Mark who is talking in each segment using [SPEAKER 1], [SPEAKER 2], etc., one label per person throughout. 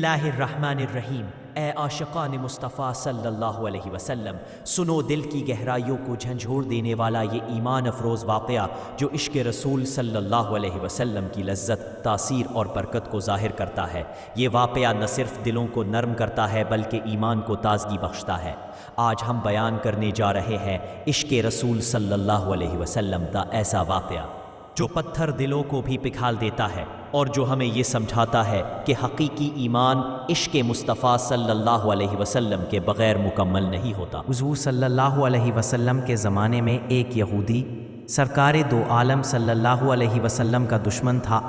[SPEAKER 1] اللہ الرحمن الرحیم۔ اے عاشقان مصطفیٰ صلی اللہ علیہ وسلم، سنو دل کی گہرائیوں کو جھنجھوڑ دینے والا یہ ایمان افروز واقعہ جو عشق رسول صلی اللہ علیہ وسلم کی لذت، تاثیر اور برکت کو ظاہر کرتا ہے۔ یہ واقعہ نہ صرف دلوں کو نرم کرتا ہے بلکہ ایمان کو تازگی بخشتا ہے۔ آج ہم بیان کرنے جا رہے ہیں عشق رسول صلی اللہ علیہ وسلم کا ایسا واقعہ جو پتھر دلوں کو بھی پگھال دیتا ہے اور جو ہمیں یہ سمجھاتا ہے کہ حقیقی ایمان عشق مصطفیٰ صلی اللہ علیہ وسلم کے بغیر مکمل نہیں ہوتا۔
[SPEAKER 2] حضور صلی اللہ علیہ وسلم کے زمانے میں ایک یہودی سرکار دو عالم صلی اللہ علیہ وسلم کا دشمن تھا۔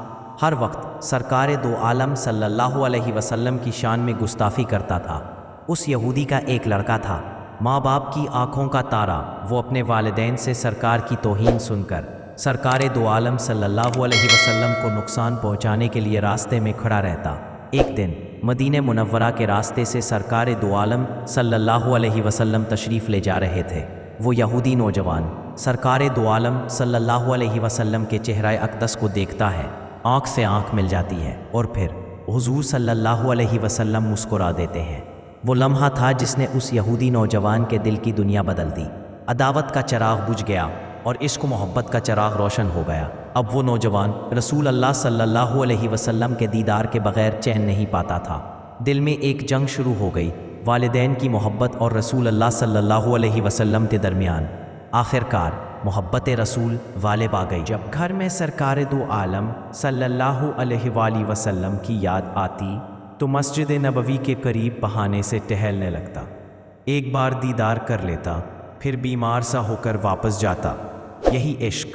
[SPEAKER 2] ہر وقت سرکار دو عالم صلی اللہ علیہ وسلم کی شان میں گستاخی کرتا تھا۔ اس یہودی کا ایک لڑکا تھا، ماں باپ کی آنکھوں کا تارا۔ وہ اپنے والدین سے سرکار کی توہین سن کر سرکار دو عالم صلی اللہ علیہ وسلم کو نقصان پہنچانے کے لیے راستے میں کھڑا رہتا۔ ایک دن مدینہ منورہ کے راستے سے سرکار دو عالم صلی اللہ علیہ وسلم تشریف لے جا رہے تھے۔ وہ یہودی نوجوان سرکار دو عالم صلی اللہ علیہ وسلم کے چہرہ اقدس کو دیکھتا ہے، آنکھ سے آنکھ مل جاتی ہے اور پھر حضور صلی اللہ علیہ وسلم مسکرا دیتے ہیں۔ وہ لمحہ تھا جس نے اس یہودی نوجوان کے دل کی دنیا بدل دی۔ عداوت کا چراغ بجھ گیا اور عشق و محبت کا چراغ روشن ہو گیا۔ اب وہ نوجوان رسول اللہ صلی اللہ علیہ وسلم کے دیدار کے بغیر چین نہیں پاتا تھا۔ دل میں ایک جنگ شروع ہو گئی، والدین کی محبت اور رسول اللہ صلی اللہ علیہ وسلم کے درمیان۔ آخر کار محبت رسول غالب آ گئی۔ جب گھر میں سرکار دو عالم صلی اللہ علیہ وآلہ وسلم کی یاد آتی تو مسجد نبوی کے قریب بہانے سے ٹہلنے لگتا، ایک بار دیدار کر لیتا، پھر بیمار سا ہو کر واپس جاتا۔ یہی عشق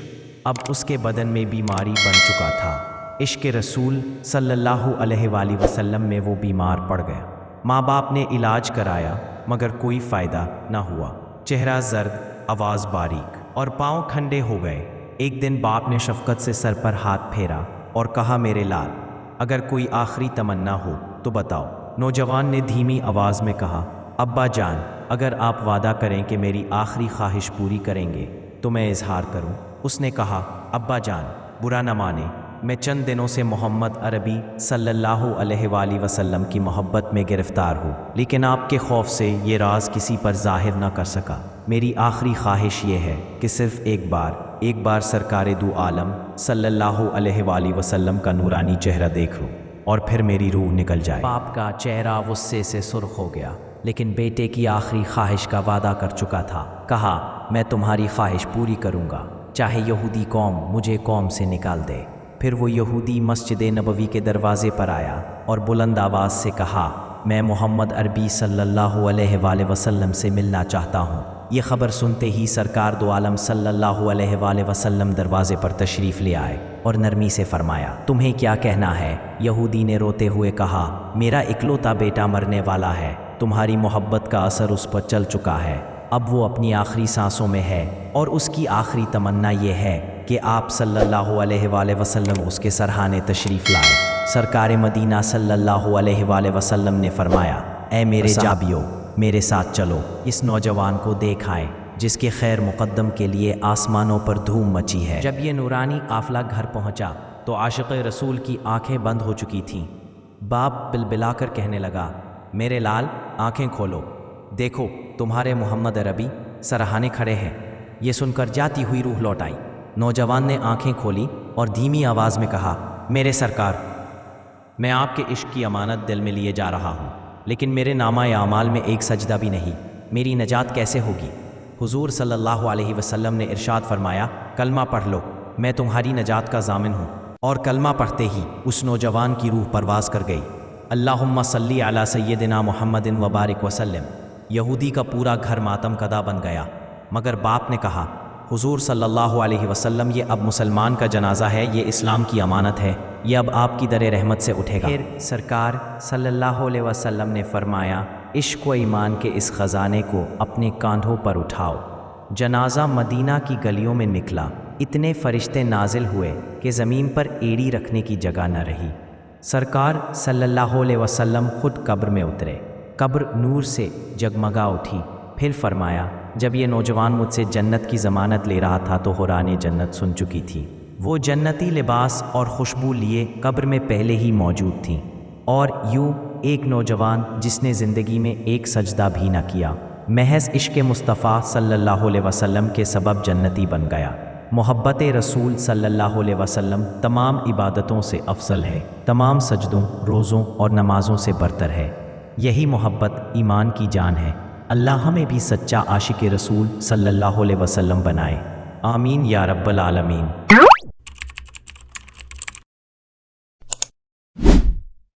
[SPEAKER 2] اب اس کے بدن میں بیماری بن چکا تھا۔ عشق رسول صلی اللہ علیہ وآلہ وسلم میں وہ بیمار پڑ گیا۔ ماں باپ نے علاج کرایا مگر کوئی فائدہ نہ ہوا۔ چہرہ زرد، آواز باریک اور پاؤں کھنڈے ہو گئے۔ ایک دن باپ نے شفقت سے سر پر ہاتھ پھیرا اور کہا، میرے لال، اگر کوئی آخری تمنا ہو تو بتاؤ۔ نوجوان نے دھیمی آواز میں کہا، ابا جان، اگر آپ وعدہ کریں کہ میری آخری خواہش پوری کریں گے تو میں اظہار کروں۔ اس نے کہا، ابا جان، برا نہ مانیں، میں چند دنوں سے محمد عربی صلی اللہ علیہ وآلہ وسلم کی محبت میں گرفتار ہوں، لیکن آپ کے خوف سے یہ راز کسی پر ظاہر نہ کر سکا۔ میری آخری خواہش یہ ہے کہ صرف ایک بار سرکار دو عالم صلی اللہ علیہ وآلہ وسلم کا نورانی چہرہ دیکھ لوں اور پھر میری روح نکل جائے۔ باپ کا چہرہ غصے سے سرخ ہو گیا، لیکن بیٹے کی آخری خواہش کا وعدہ کر چکا تھا۔ کہا، میں تمہاری خواہش پوری کروں گا، چاہے یہودی قوم مجھے قوم سے نکال دے۔ پھر وہ یہودی مسجد نبوی کے دروازے پر آیا اور بلند آواز سے کہا، میں محمد عربی صلی اللہ علیہ وآلہ وسلم سے ملنا چاہتا ہوں۔ یہ خبر سنتے ہی سرکار دو عالم صلی اللہ علیہ وآلہ وسلم دروازے پر تشریف لے آئے اور نرمی سے فرمایا، تمہیں کیا کہنا ہے؟ یہودی نے روتے ہوئے کہا، میرا اکلوتا بیٹا مرنے والا ہے، تمہاری محبت کا اثر اس پر چل چکا ہے، اب وہ اپنی آخری سانسوں میں ہے اور اس کی آخری تمنا یہ ہے کہ آپ صلی اللہ علیہ وآلہ وسلم اس کے سرہانے تشریف لائے۔ سرکار مدینہ صلی اللہ علیہ وآلہ وسلم نے فرمایا، اے میرے جابیو، میرے ساتھ چلو، اس نوجوان کو دیکھ آئے جس کے خیر مقدم کے لیے آسمانوں پر دھوم مچی ہے۔ جب یہ نورانی قافلہ گھر پہنچا تو عاشق رسول کی آنکھیں بند ہو چکی تھیں۔ باپ بلبلا کر کہنے لگا، میرے لال، آنکھیں کھولو، دیکھو تمہارے محمد عربی سرہانے کھڑے ہیں۔ یہ سن کر جاتی ہوئی روح لوٹ آئی۔ نوجوان نے آنکھیں کھولی اور دھیمی آواز میں کہا، میرے سرکار، میں آپ کے عشق کی امانت دل میں لیے جا رہا ہوں، لیکن میرے نامہ اعمال میں ایک سجدہ بھی نہیں، میری نجات کیسے ہوگی؟ حضور صلی اللہ علیہ وسلم نے ارشاد فرمایا، کلمہ پڑھ لو، میں تمہاری نجات کا ضامن ہوں۔ اور کلمہ پڑھتے ہی اس نوجوان کی روح پرواز کر گئی۔ اللہم صلی علی سیدنا محمد وبارک وسلم۔ یہودی کا پورا گھر ماتم کدا بن گیا، مگر باپ نے کہا، حضور صلی اللہ علیہ وسلم، یہ اب مسلمان کا جنازہ ہے، یہ اسلام کی امانت ہے، یہ اب آپ کی در رحمت سے اٹھے گا۔ پھر سرکار صلی اللہ علیہ وسلم نے فرمایا، عشق و ایمان کے اس خزانے کو اپنے کاندھوں پر اٹھاؤ۔ جنازہ مدینہ کی گلیوں میں نکلا، اتنے فرشتے نازل ہوئے کہ زمین پر ایڑی رکھنے کی جگہ نہ رہی۔ سرکار صلی اللہ علیہ وسلم خود قبر میں اترے، قبر نور سے جگمگا اٹھی۔ پھر فرمایا، جب یہ نوجوان مجھ سے جنت کی ضمانت لے رہا تھا تو حوران جنت سن چکی تھی، وہ جنتی لباس اور خوشبو لیے قبر میں پہلے ہی موجود تھیں، اور یوں ایک نوجوان جس نے زندگی میں ایک سجدہ بھی نہ کیا، محض عشق مصطفیٰ صلی اللہ علیہ وسلم کے سبب جنتی بن گیا۔ محبت رسول صلی اللہ علیہ وسلم تمام عبادتوں سے افضل ہے، تمام سجدوں، روزوں اور نمازوں سے برتر ہے۔ یہی محبت ایمان کی جان ہے۔ اللہ ہمیں بھی سچا عاشق رسول صلی اللہ علیہ وسلم بنائے۔ آمین یا رب العالمین۔